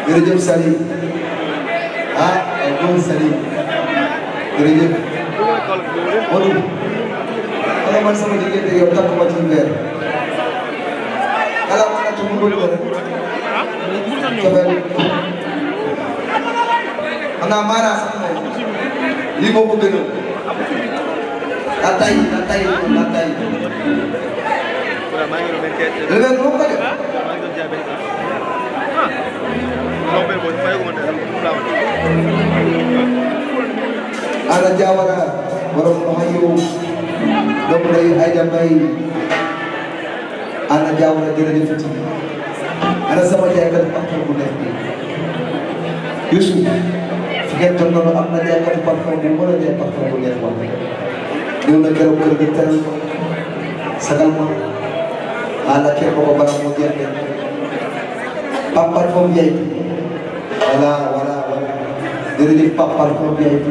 jërëjëf Sali ah góor Sali jërëjëf Modou wala man sama diggante yow takk ma ci weer ala ma nekk mu bëgg rek cofeel xam naa maanaa sax moom lii moo ko gënal daa tay léegi moom ko def Ana Jawara borom Ohayo doomu day Aïda Mbaye Ana Jawara jërëjëf ci ana sama jaaykat parfum bu nekk Youssou fi ngeen toll noonu am na jaaykat parfum bu mën a jaay parfum bu neex wax ñëw na keroog kër ga teral ma sagal ma ala kër ko bala moo jeex Pape Parfum VIP voilà jërëjëf Pape Parfum VIP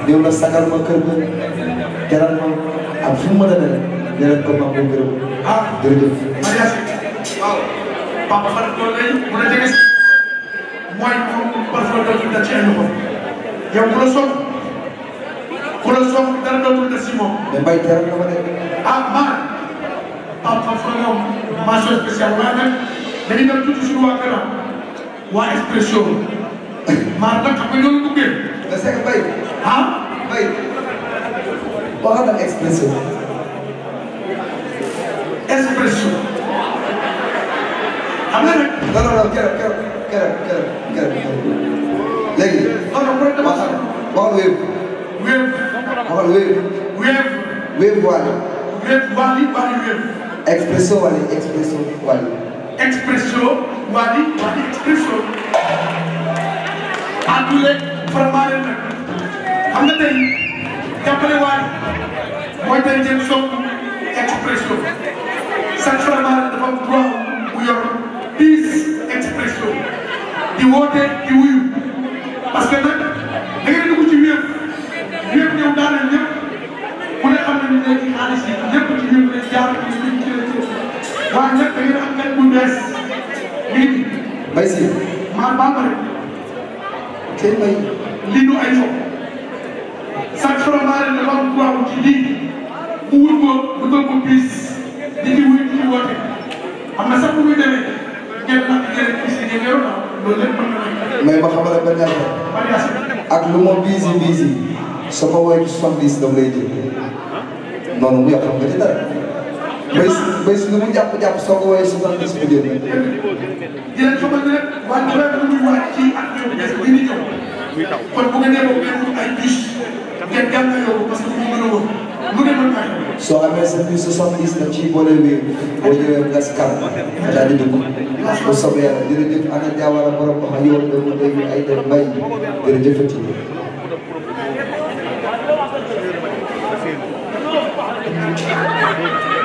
ñëw na sagal ma kër ga teral ma ak fu mu mën a demee jërëjëf ko ma ko gërëm jërëjëf. waaw Papa Fane loolu lay mën a jege si mooy parfum dootul def ci ay loxo yow ku la soog dara dootul def si moom. mais Mbaye teral na ma de. man Papa Fane moom mention spéciale waaye nag dañuy dem tuuti suñu waa këram waa Expression maa nag xam nga loolu duggee. nga seq Mbaye. Mbaye. waxal na Expression. Expression. xam nga nag. non keroog. léegi. non peut être waxal wéew. waxal wéew. wéew Wally. wéew. Expression Wally. Expression Wally. àndule vraiment leen nag xam nga tey jàppale Wally mooy tey jëm soog Expression chaque vraiment dafa am droit bu yor 10 Expression di woote di wuyu parce que nag da ngeen dugg ci wéew ñëw daanaka ñëpp ku ne xam na ni léegi xaalis yi ñëpp ci wéew lay jaar ci waaye nag da ngeen am gan bu bees lii Mbaye Sy maa pare tey Mbaye lii du ay fo chaque vraiment dafa am droit ci lii mu wut ko dugal ko bis di ci wuyu di ci woote xam nga sax bu muy demee ngeen nag ngeen bis yi ngeen yor loolu lépp mën na mais ma xamal benn affaire ak lu ma busy soo ko woowee ci 70 dama lay jël noonu mu yàq xam nga ci dara Mbaye Sy lu mu jàpp soo ko woowee 70 bu jël. di leen xamal ne waa nawet bi muy waaj ci at bi di ñëw kon bu ngeen yeboo ngeen wut ay bus ngeen gàllankoor parce que mu mën a wër lu ne mën naa soo amee sa bus 70 nag ci boole wéer boo ñëwee gas kàr daal di dugg bu soobee yàlla jërëjëf Ana Jawara borom wax yow doomu dégg Aïda Mbaye jërëjëfati. Thank you.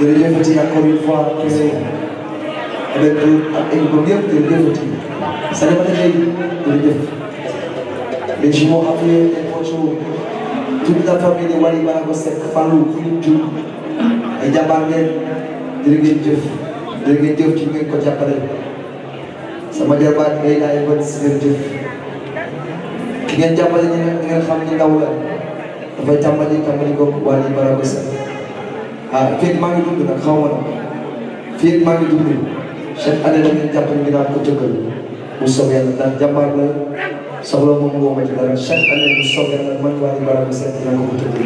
jërëjëfati encore une fois avec ak ay mbokk yëpp jërëjëfati Salimata Gueye jërëjëf les jumeaux appelés les pochos toute la famille de Wally Ballago Seck Fallou Diouf ay jàmbaar ngeen jërë ngeen jëf ci ngeen ko jàppale sama jarbaat ngay laay bët si jërëjëf ki ngeen jàppale ñi ngeen xam ni ndaw la dafay tàmbali ko Wally Ballago Seck fii maa ngi dund nag xaw ma nag fii maa ngi dund chaque année da ngeen jàppale ñu daan ko jëkkal bu soobee yàlla ndax jàmbaar la soxla moom woo ma ci dara chaque année bu soobee yàlla man Wally Ballago Seck dina ko jëkkal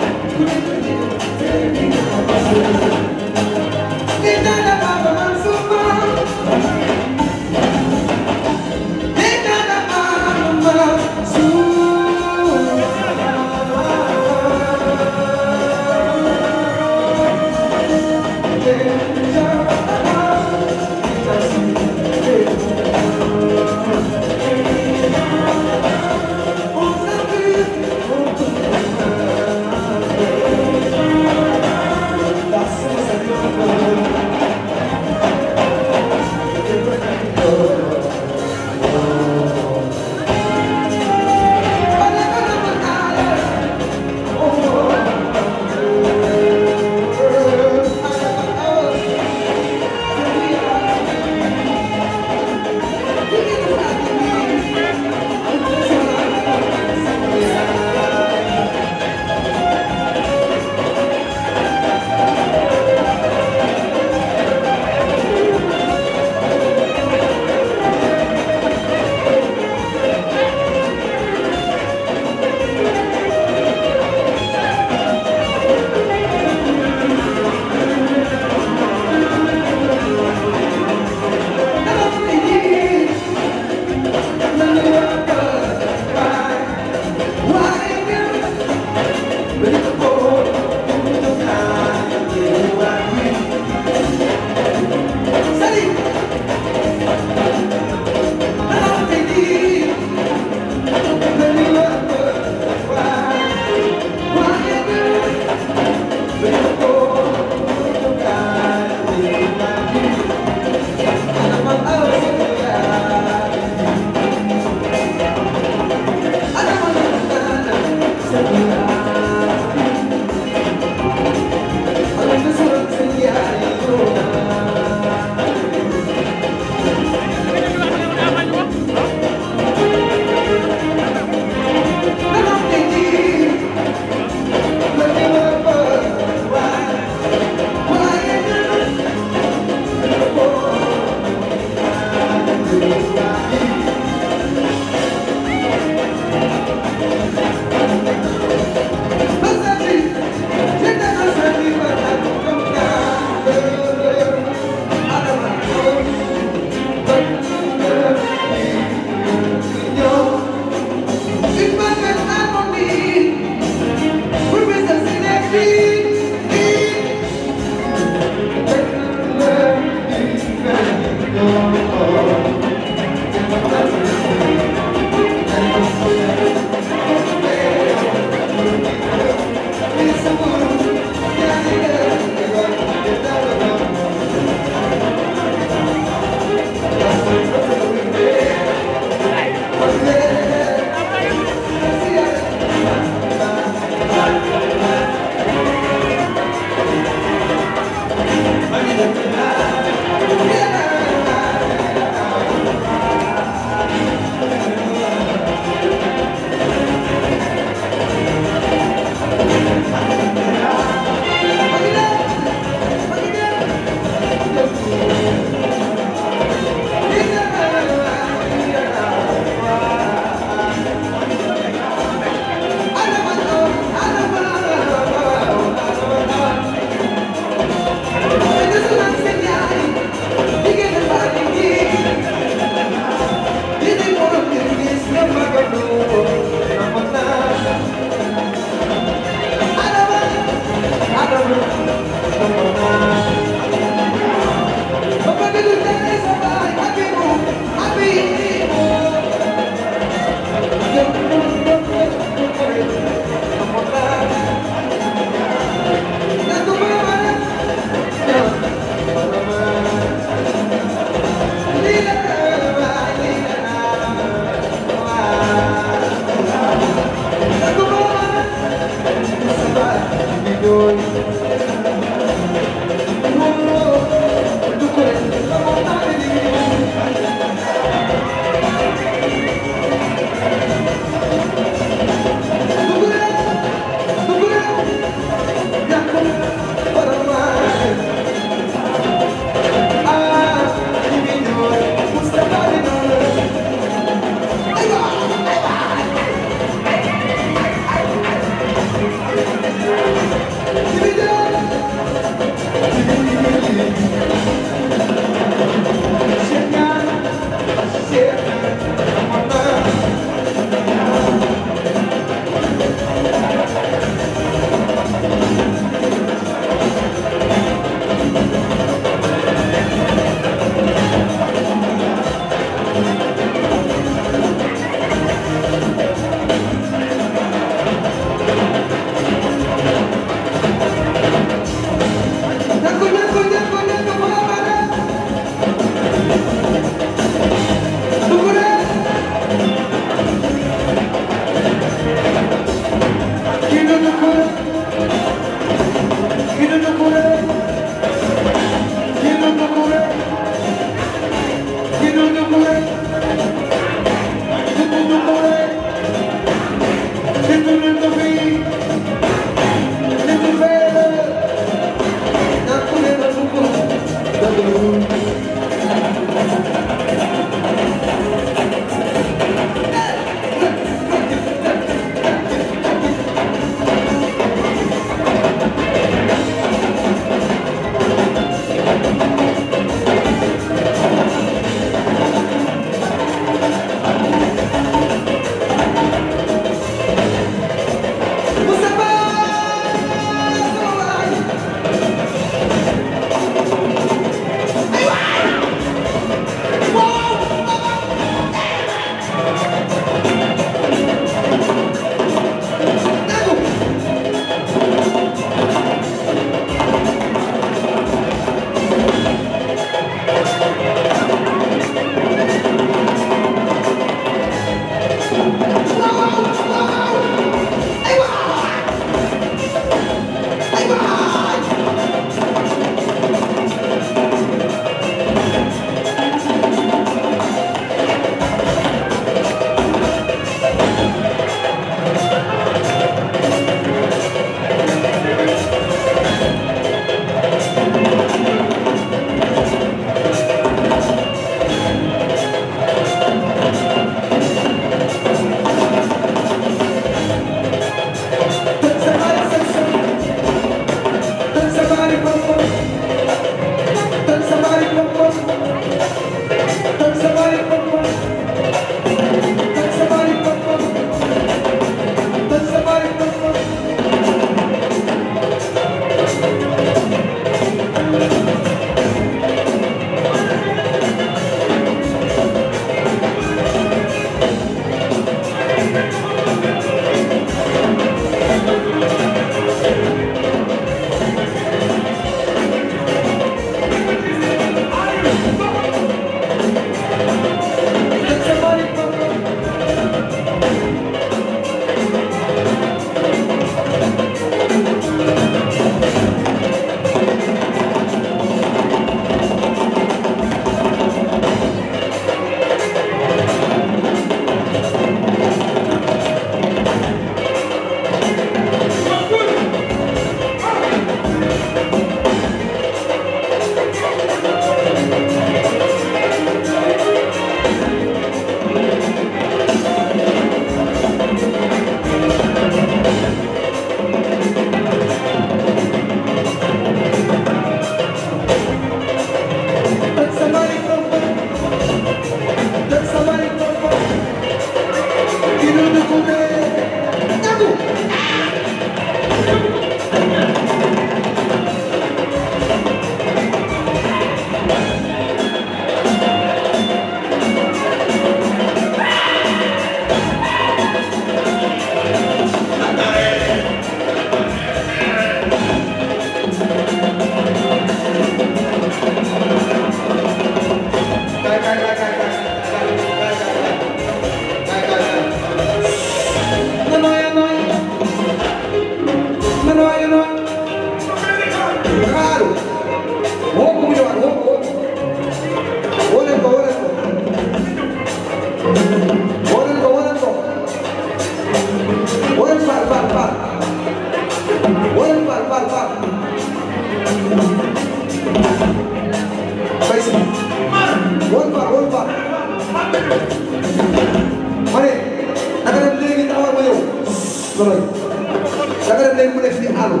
aalu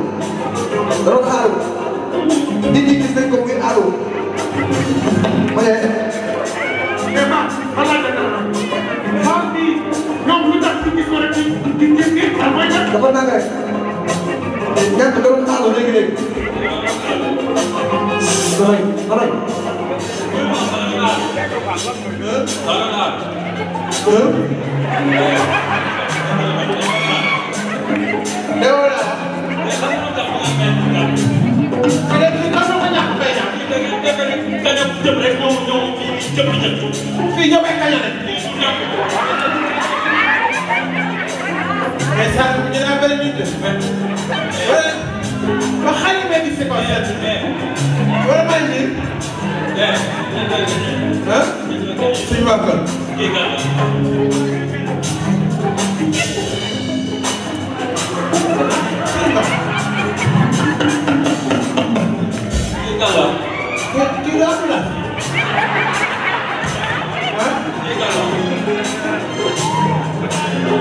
da doon aalu nit ñi gis nañ ko muy aalu ma ne mais man laa dëgg la maa ngi ñoom lu tax ñu gis ko rek di mooy kat dafa nang rek ñàkk da doon aalu léegi-léegi damay fii ñëpp ay kaña lañ. mais saa yu ñu naan bëri ñu def. ba xale yi may gis c'est quoi. wala maa ngi nii. ah. suñu waa kër. kii la am la.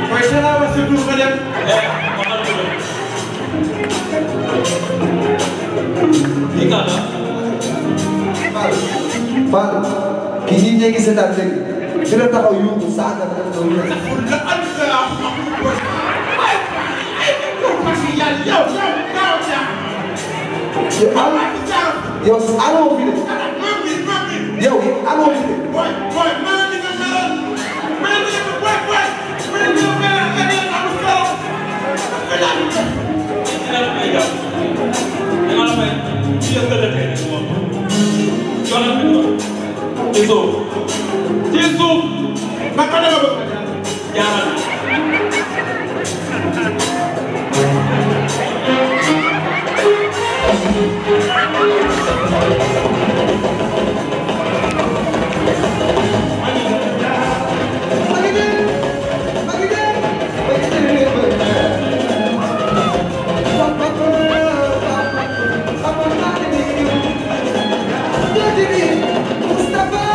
mooy danaa wax sa tur nga dem. Fall kii ñi ñee ngi seetaan léegi dina taxaw yuuxu saaga na def loolu la alhamdulilah. yow aloo fi de yow aloo fi de Mustafa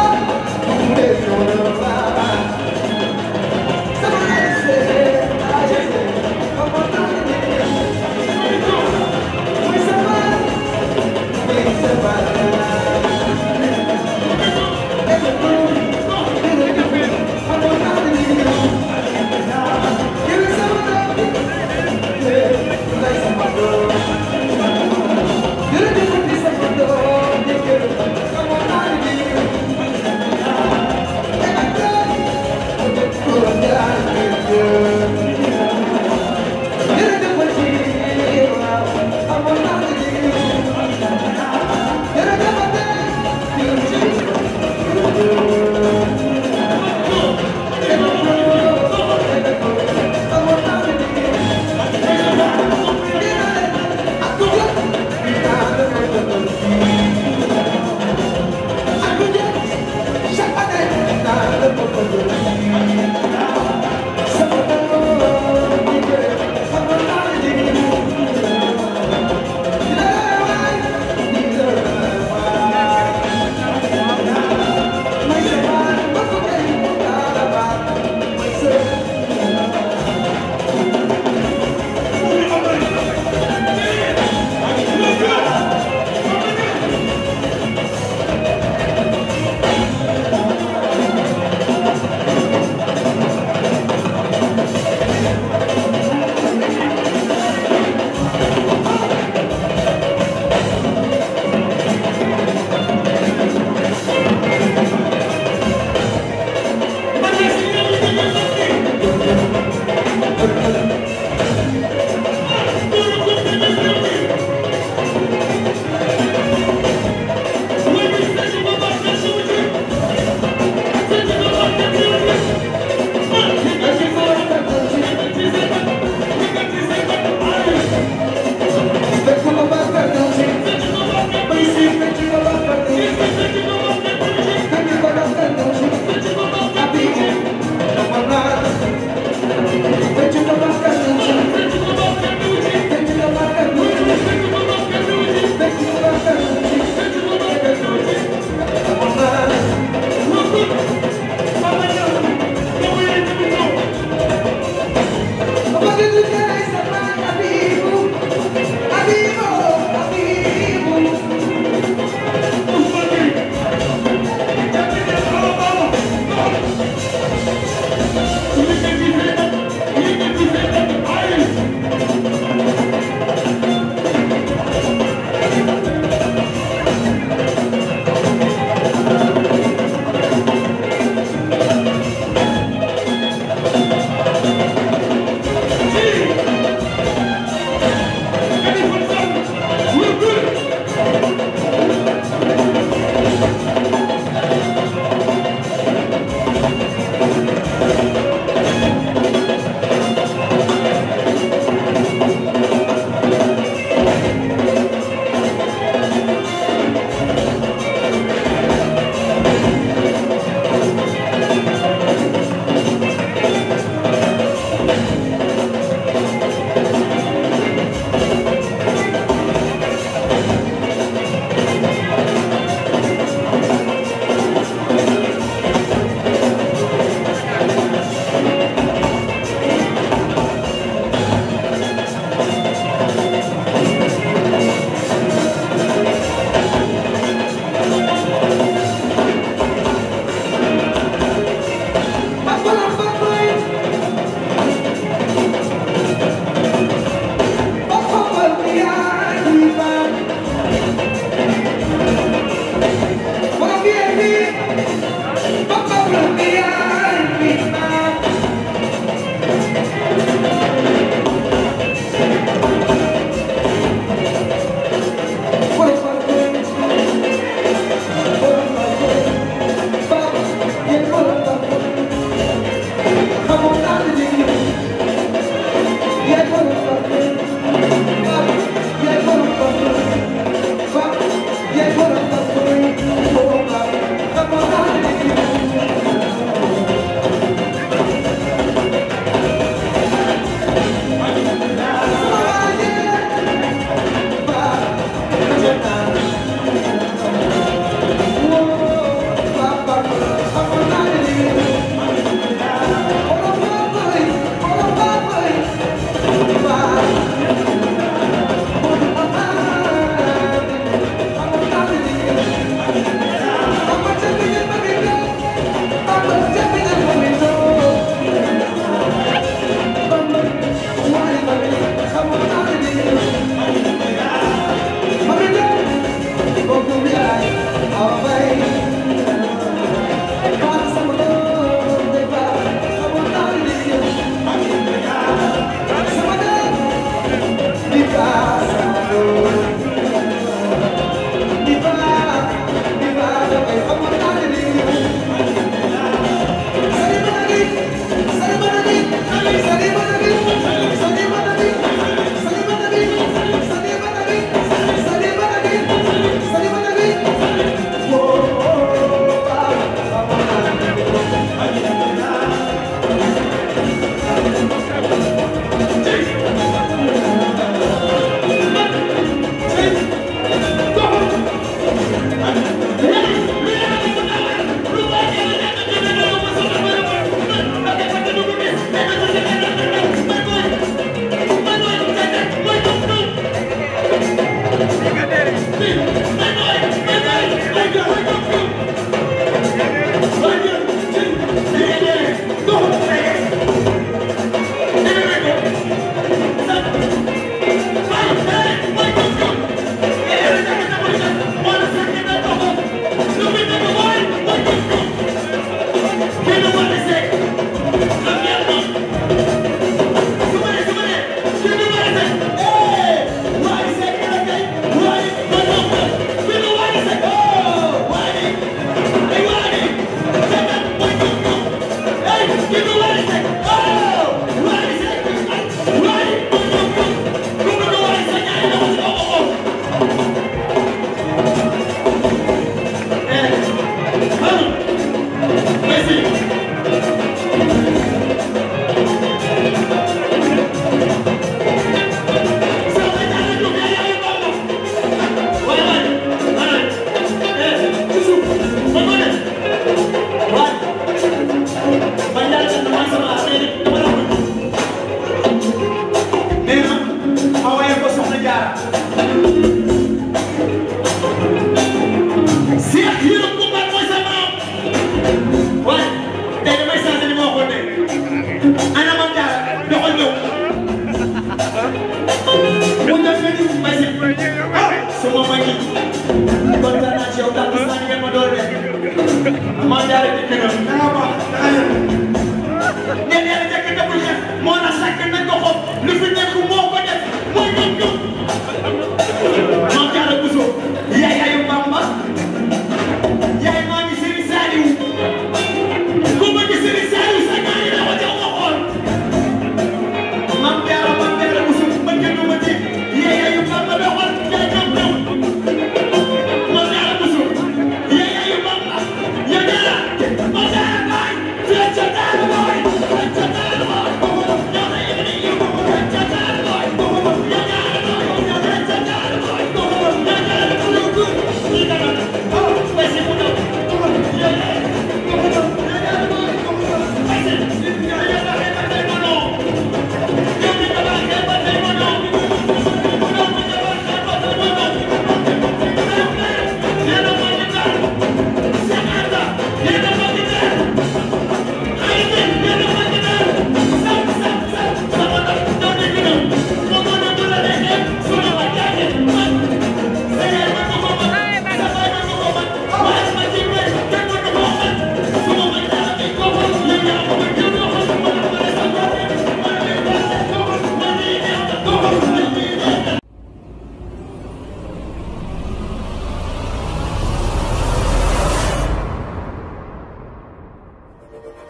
maa jaaree ci gën a da ngaa baax